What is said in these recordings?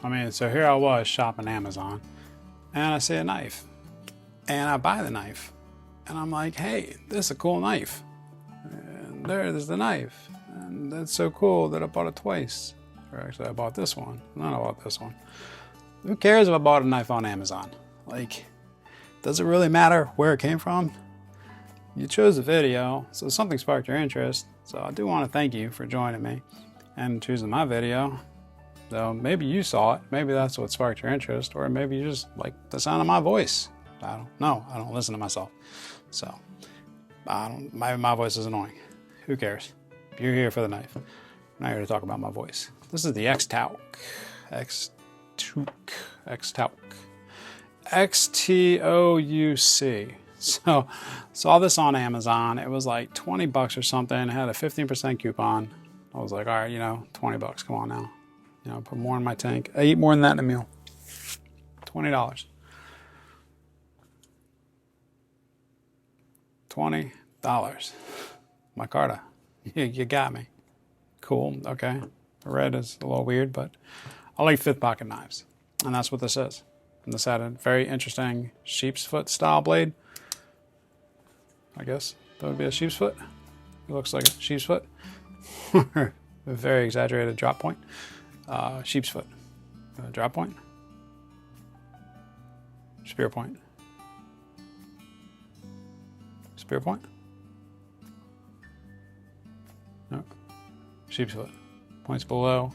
I mean, so here I was shopping Amazon, and I see a knife, and I buy the knife, and I'm like, hey, this is a cool knife. And there's the knife, and that's so cool that I bought it twice. Or actually, I bought this one, and then I bought this one. Who cares if I bought a knife on Amazon? Like, does it really matter where it came from? You chose the video, so something sparked your interest. So I do want to thank you for joining me and choosing my video. So maybe you saw it, maybe that's what sparked your interest, or maybe you just like the sound of my voice. I don't know, I don't listen to myself. So, maybe my voice is annoying. Who cares? You're here for the knife. I'm not here to talk about my voice. This is the Xtouc. Xtouc. Xtouc. So, saw this on Amazon. It was like 20 bucks or something. It had a 15% coupon. I was like, all right, 20 bucks, come on now. Put more in my tank. I eat more than that in a meal. $20. $20. My Carta. You got me. Cool, okay. The red is a little weird, but I like fifth pocket knives. And that's what this is. And this had a very interesting sheep's foot style blade. I guess that would be a sheep's foot. It looks like a sheep's foot. A very exaggerated drop point. Sheep's foot. Drop point. Spear point. Spear point? No. Sheep's foot. Points below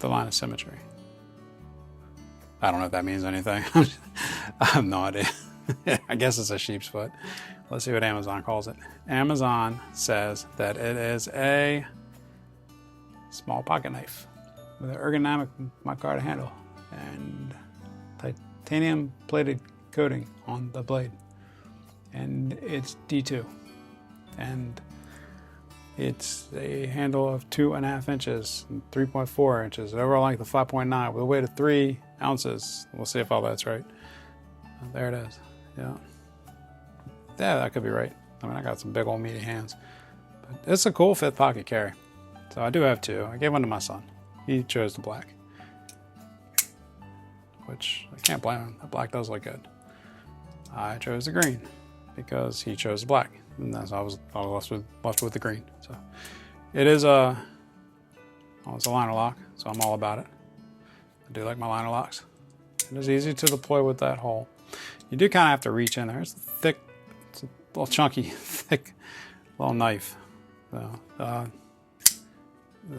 the line of symmetry. I don't know if that means anything. I have no idea. I guess it's a sheep's foot. Let's see what Amazon calls it. Amazon says that it is a small pocket knife with an ergonomic micarta handle and titanium plated coating on the blade. And it's D2. And it's a handle of 2.5 inches and 3.4 inches. Overall length of 5.9 with a weight of 3 ounces. We'll see if all that's right. There it is. Yeah. Yeah, that could be right. I mean, I got some big old meaty hands. But it's a cool fifth pocket carry. So I do have two. I gave one to my son. He chose the black. Which, I can't blame him. The black does look good. I chose the green because he chose the black. And that's I was left with the green. So it is it's a liner lock, so I'm all about it. I do like my liner locks. It is easy to deploy with that hole. You do kind of have to reach in there. It's thick, it's a little chunky, thick little knife. So, the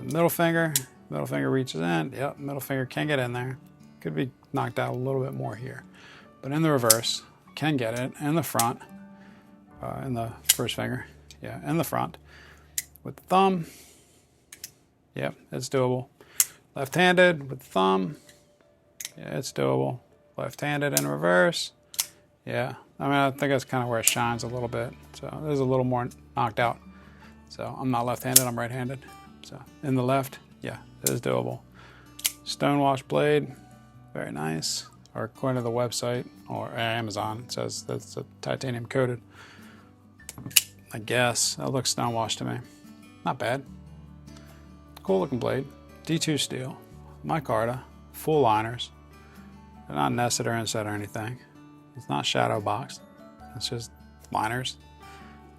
middle finger reaches in. Yep, middle finger can get in there. Could be knocked out a little bit more here. But in the reverse, can get it in the front. In the first finger, yeah, in the front. With the thumb, yep, it's doable. Left-handed with the thumb, yeah, it's doable. Left-handed in reverse, yeah. I mean, I think that's kind of where it shines a little bit. So there's a little more knocked out. So I'm not left-handed, I'm right-handed. So in the left, yeah, it is doable. Stonewash blade, very nice. Or according to the website, or Amazon, it says that's a titanium coated. I guess. That looks stonewashed to me. Not bad. Cool looking blade. D2 steel. Micarta. Full liners. They're not nested or inset or anything. It's not shadow boxed. It's just liners.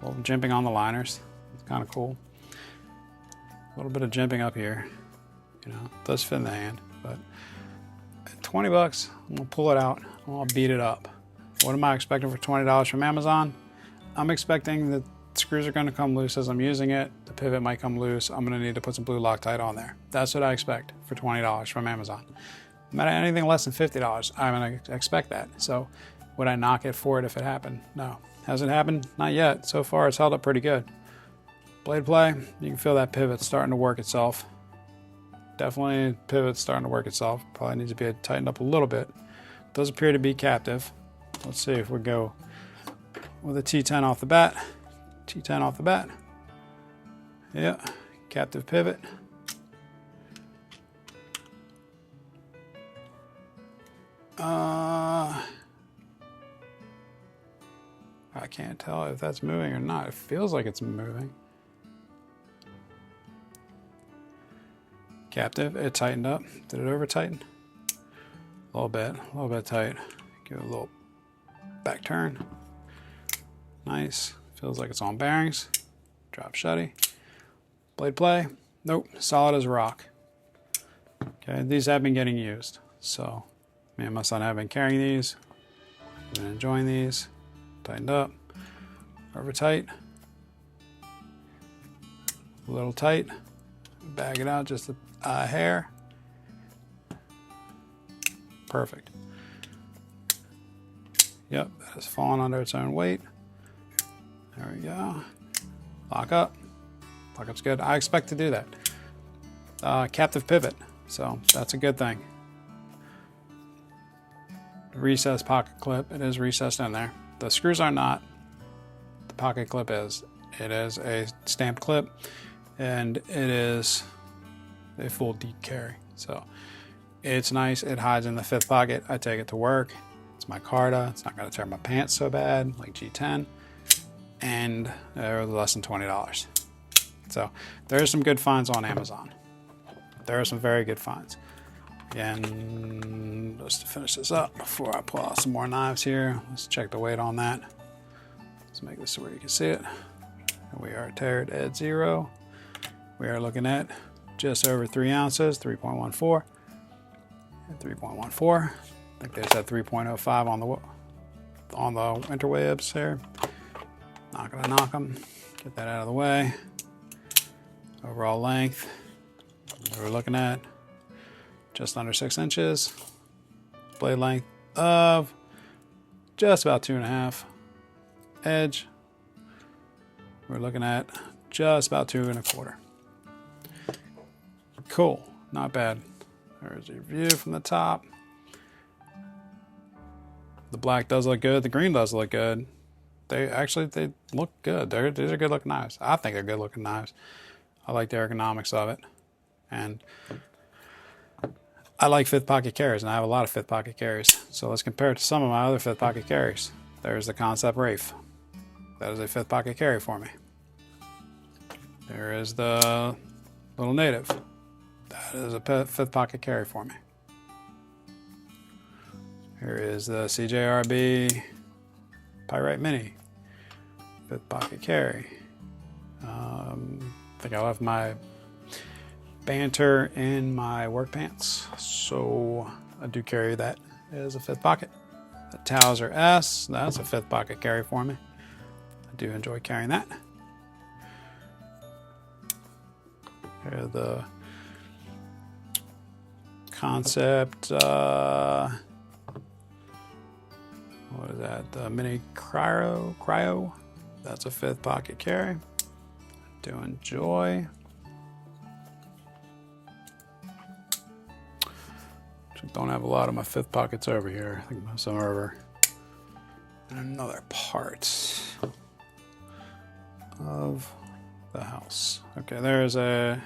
A little jimping on the liners. It's kind of cool. A little bit of jimping up here. It does fit in the hand. But at 20 bucks, I'm going to pull it out. I'm going to beat it up. What am I expecting for $20 from Amazon? I'm expecting that screws are going to come loose as I'm using it. The pivot might come loose. I'm going to need to put some blue Loctite on there. That's what I expect for $20 from Amazon. No matter anything less than $50, I'm going to expect that. So would I knock it for it if it happened? No. Has it happened? Not yet. So far, it's held up pretty good. Blade play, you can feel that pivot starting to work itself. Definitely pivot starting to work itself. Probably needs to be tightened up a little bit. Does appear to be captive. Let's see if we go with a T10 off the bat. T10 off the bat. Yeah, captive pivot. I can't tell if that's moving or not. It feels like it's moving. Captive, it tightened up. Did it over tighten? a little bit tight. Give it a little back turn. Nice. Feels like it's on bearings. Drop shutty. Blade play. Nope. Solid as a rock. Okay, these have been getting used. So me and my son have been carrying these. Been enjoying these. Tightened up. Over tight. A little tight. Bag it out just a hair. Perfect. Yep, that has fallen under its own weight. There we go. Lock up. Lock up's good. I expect to do that. Captive pivot, so that's a good thing. Recessed pocket clip. It is recessed in there. The screws are not. The pocket clip is. It is a stamped clip, and it is a full deep carry. So it's nice. It hides in the fifth pocket. I take it to work. It's my Carta. It's not going to tear my pants so bad like G10. And they're less than $20. So there's some good finds on Amazon. There are some very good finds. Again, just to finish this up before I pull out some more knives here, let's check the weight on that. Let's make this so where you can see it. We are teared at 0. We are looking at just over 3 ounces, 3.14. 3.14. I think they said 3.05 on the interwebs here. Not gonna knock them. Get that out of the way. Overall length, we're looking at just under 6 inches. Blade length of just about 2.5. Edge, we're looking at just about 2.25. Cool, not bad. There's your view from the top. The black does look good. The green does look good. They look good. These are good looking knives. I think they're good looking knives. I like the ergonomics of it. And I like fifth pocket carries, and I have a lot of fifth pocket carries. So let's compare it to some of my other fifth pocket carries. There's the Concept Wraith. That is a fifth pocket carry for me. There is the Little Native. That is a fifth pocket carry for me. Here is the CJRB Pyrite Mini. Fifth pocket carry. I think I left my banter in my work pants, so I do carry that as a fifth pocket. The Towser S, that's a fifth pocket carry for me. I do enjoy carrying that. Here are the Concept, what is that? The Mini Cryo. That's a fifth pocket carry. Do enjoy. Don't have a lot of my fifth pockets over here. I think most of them are over in another part of the house. Okay, there's a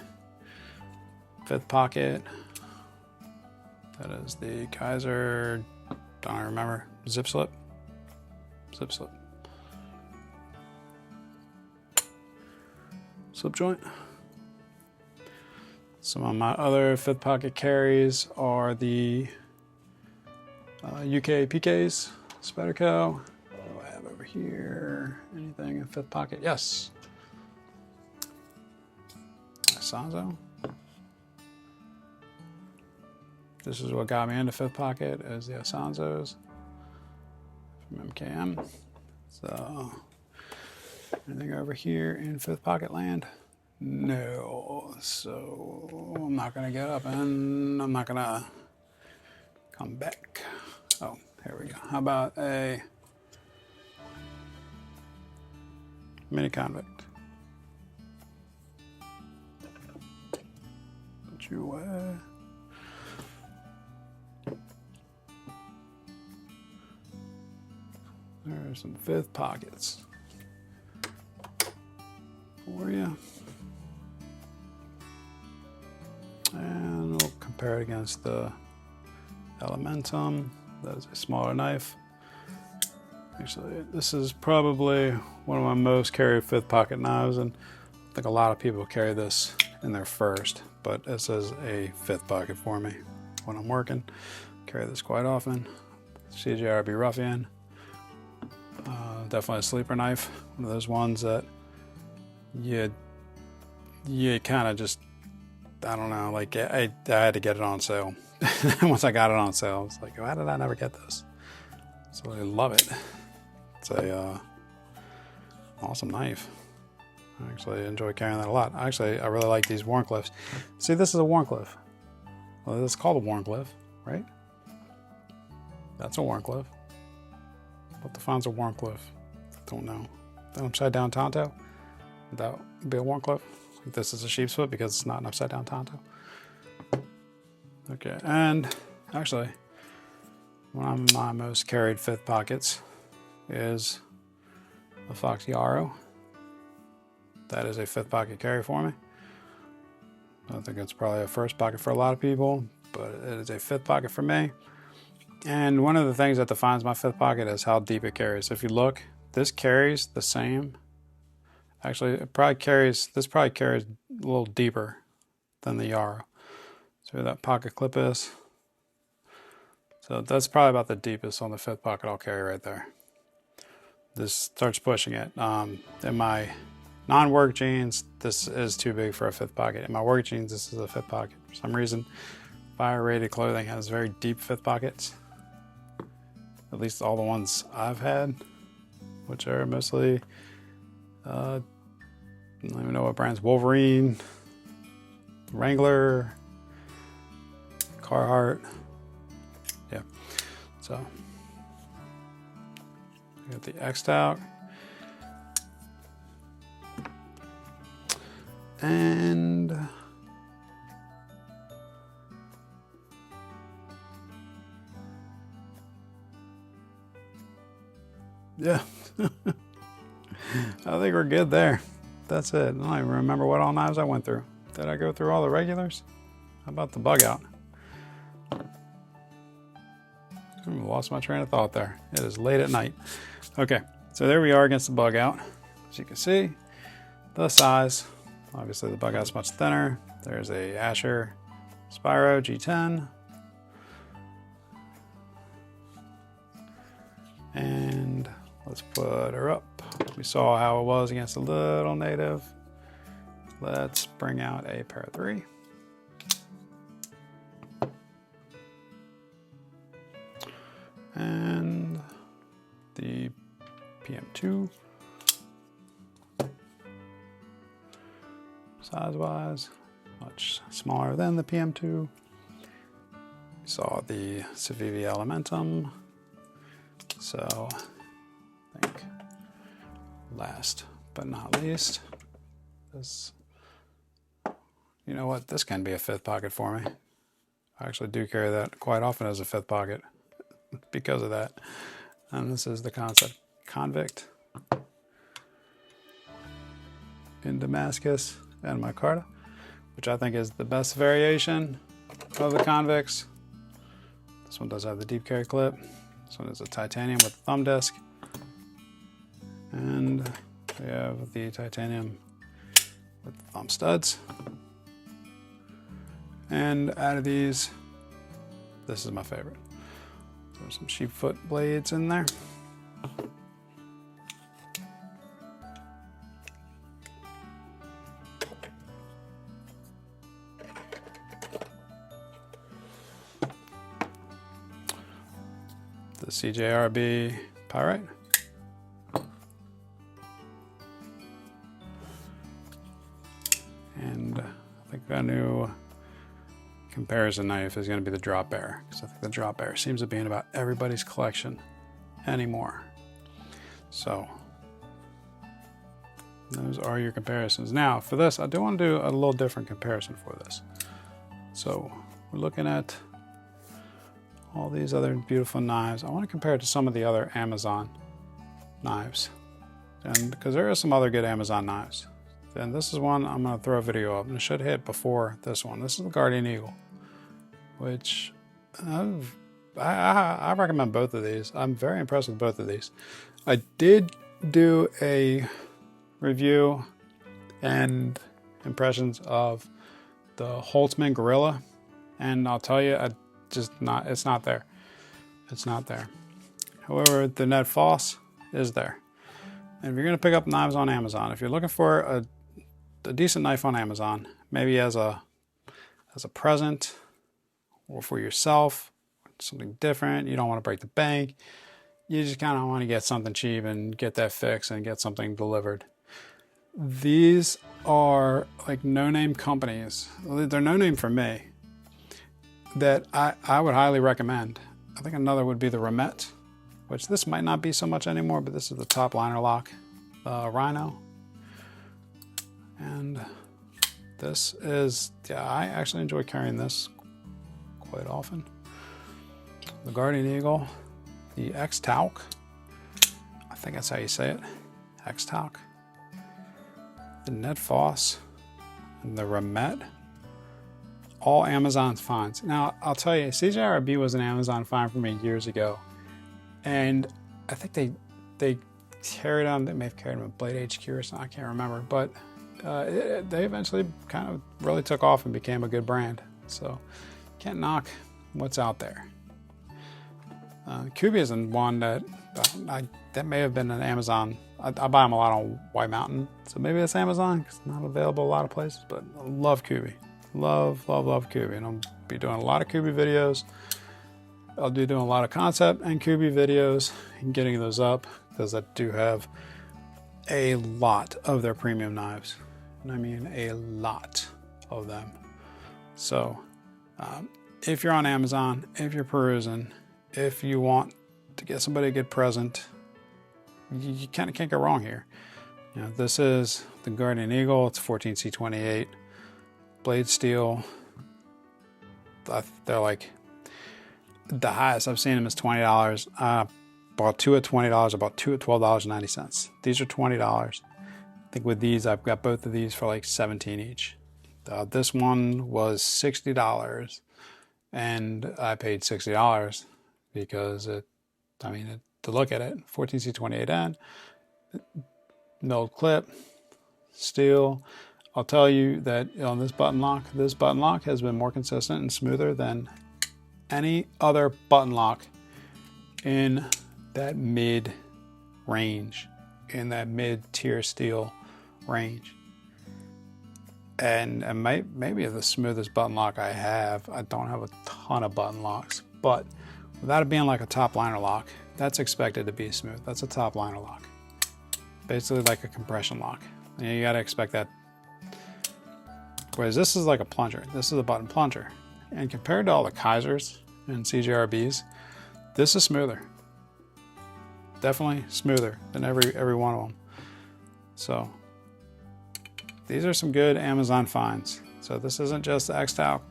fifth pocket. That is the Kaiser, don't remember, zip slip. Slip joint. Some of my other fifth pocket carries are the UK PKs, Spedico. What do I have over here? Anything in fifth pocket? Yes. Sanzo. This is what got me into fifth pocket, is the Asanzos from MKM. So, anything over here in fifth pocket land? No. So, I'm not gonna get up and I'm not gonna come back. Oh, here we go. How about a Mini Convict? Put you away. There's some fifth pockets for you. And we'll compare it against the Elementum. That is a smaller knife. Actually, this is probably one of my most carried fifth pocket knives, and I think a lot of people carry this in their first, but this is a fifth pocket for me when I'm working. Carry this quite often. CJRB Ruffian. Definitely a sleeper knife. One of those ones that you kind of just, I don't know, like I had to get it on sale. Once I got it on sale, I was like, why did I never get this? So I love it. It's a awesome knife. I actually enjoy carrying that a lot. Actually, I really like these Warncliffs. See, this is a Warncliffe. Well, it's called a Warncliffe, right? That's a Warncliffe. What the fuck's a Warncliffe? Don't know. An upside down Tonto? Would that be a Warncliffe? Like this is a sheep's foot because it's not an upside down Tonto. Okay, and actually, one of my most carried 5th pockets is a Fox Yarrow. That is a 5th pocket carry for me. I think it's probably a 1st pocket for a lot of people, but it is a 5th pocket for me. And one of the things that defines my 5th pocket is how deep it carries. If you look, this carries the same. Actually, this probably carries a little deeper than the Yarrow. So where that pocket clip is. So that's probably about the deepest on the 5th pocket I'll carry right there. This starts pushing it. In my non-work jeans, this is too big for a 5th pocket. In my work jeans, this is a 5th pocket. For some reason, fire-rated clothing has very deep 5th pockets. At least all the ones I've had, which are mostly, I don't even know what brands, Wolverine, Wrangler, Carhartt. Yeah, so we got the Xtouc. And yeah, I think we're good there. That's it. I don't even remember what all knives I went through. Did I go through all the regulars? How about the bug out? I lost my train of thought there. It is late at night. Okay, so there we are against the bug out. As you can see, the size. Obviously the bug out's much thinner. There's a Asher Spyro G10. And let's put her up. We saw how it was against a little native. Let's bring out a pair of 3. And the PM2. Size-wise, much smaller than the PM2. We saw the Civivi Elementum. So, I think last but not least, this, you know what, this can be a 5th pocket for me. I actually do carry that quite often as a 5th pocket because of that. And this is the Concept Convict in Damascus and micarta, which I think is the best variation of the convicts. This one does have the deep carry clip. This one is a titanium with a thumb disc. And we have the titanium with the thumb studs. And out of these, this is my favorite. There's some sheepfoot blades in there. The CJRB Pyrite. And I think a new comparison knife is going to be the Drop Bear, because I think the Drop Bear seems to be in about everybody's collection anymore. So those are your comparisons. Now for this, I do want to do a little different comparison for this. So we're looking at all these other beautiful knives. I want to compare it to some of the other Amazon knives, and because there are some other good Amazon knives. And this is one I'm going to throw a video up, and it should hit before this one. This is the Guardian Eagle, which I recommend both of these. I'm very impressed with both of these. I did do a review and impressions of the Holtzman Gorilla, and I'll tell you, just not, it's not there. It's not there. However, the Ned Foss is there. And if you're going to pick up knives on Amazon, if you're looking for a decent knife on Amazon, maybe as a present or for yourself, something different, you don't want to break the bank, you just kind of want to get something cheap and get that fixed and get something delivered. These are like no-name companies. They're no-name for me that I would highly recommend. I think another would be the Remet, which this might not be so much anymore, but this is the top liner lock Rhino. And this is, yeah, I actually enjoy carrying this quite often. The Guardian Eagle, the Xtouc, I think that's how you say it, Xtouc. The Ned Foss, and the Remet, all Amazon finds. Now, I'll tell you, CTS-XHP was an Amazon find for me years ago. And I think they carried on, they may have carried them at Blade HQ or something, I can't remember. But they eventually kind of really took off and became a good brand. So, can't knock what's out there. Kubi is one that that may have been an Amazon. I buy them a lot on White Mountain, so maybe it's Amazon because it's not available a lot of places. But I love Kubi, love Kubi, and I'll be doing a lot of Kubi videos. I'll be doing a lot of concept and Kubi videos and getting those up because I do have a lot of their premium knives, and I mean a lot of them. So if you're on Amazon, if you're perusing, if you want to get somebody a good present, you kind of can't go wrong here. You know, this is the Guardian Eagle. It's 14C28 blade steel. They're like, the highest I've seen them is $20. I bought two at $20. I bought two at $12.90. These are $20. I think with these, I've got both of these for like $17 each. This one was $60, and I paid $60 because to look at it, 14C28N, milled clip, steel. I'll tell you that on this button lock has been more consistent and smoother than any other button lock in that mid range, in that mid-tier steel range. And maybe the smoothest button lock I have. I don't have a ton of button locks, but without it being like a top liner lock, that's expected to be smooth. That's a top liner lock. Basically like a compression lock. And you gotta expect that. Whereas this is like a plunger. This is a button plunger. And compared to all the Kaisers and CTS-XHPs, this is smoother. Definitely smoother than every one of them. So these are some good Amazon finds. So this isn't just the Xtouc.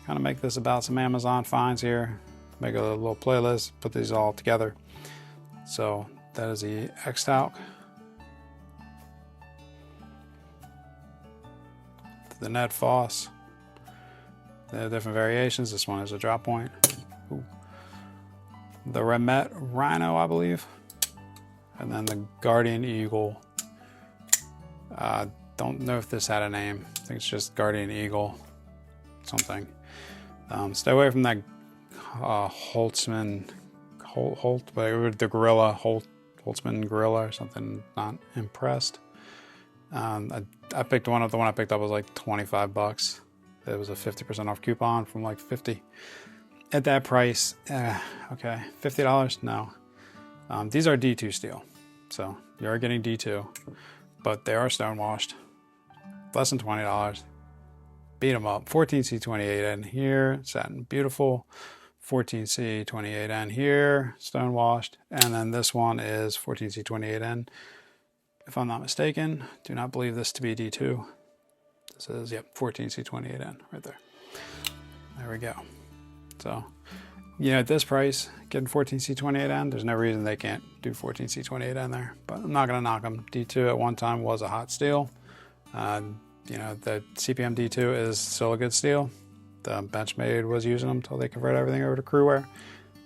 Kind of make this about some Amazon finds here. Make a little playlist, put these all together. So that is the Xtouc. The Ned Foss. They have different variations. This one is a drop point. Ooh. The Remet Rhino, I believe. And then the Guardian Eagle. Don't know if this had a name. I think it's just Guardian Eagle something. Stay away from that Holtzman, whatever, the Gorilla, Holtzman Gorilla or something. Not impressed. I picked one up. The one I picked up was like $25. It was a 50% off coupon from like 50. At that price, okay, $50? No. These are D2 steel, so you are getting D2, but they are stone washed. Less than $20. Beat them up. 14C28N here, satin beautiful. 14C28N here, stone washed, and then this one is 14C28N. If I'm not mistaken, do not believe this to be D2. This is, yep, 14C28N right there. There we go. So, you know, at this price, getting 14C28N, there's no reason they can't do 14C28N there. But I'm not going to knock them. D2 at one time was a hot steel. You know, the CPM D2 is still a good steel. The Benchmade was using them until they converted everything over to Crewwear.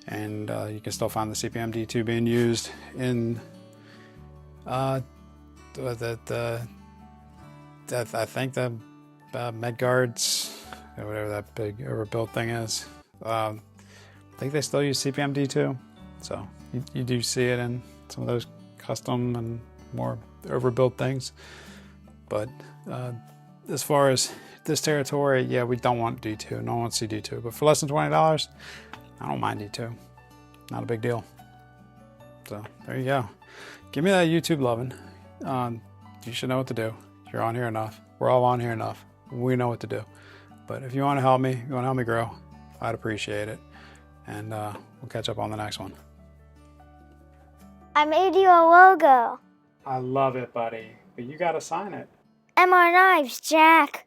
And you can still find the CPM D2 being used in I think the Medguards, whatever that big overbuilt thing is. think they still use CPM D2. So you do see it in some of those custom and more overbuilt things. But as far as this territory, yeah, we don't want D2. No one wants to see D2. But for less than $20, I don't mind D2. Not a big deal. So there you go. Give me that YouTube loving. You should know what to do. You're on here enough. We're all on here enough. We know what to do. But if you want to help me, you want to help me grow, I'd appreciate it. And we'll catch up on the next one. I made you a logo. I love it, buddy. But you got to sign it. And more knives, Jack.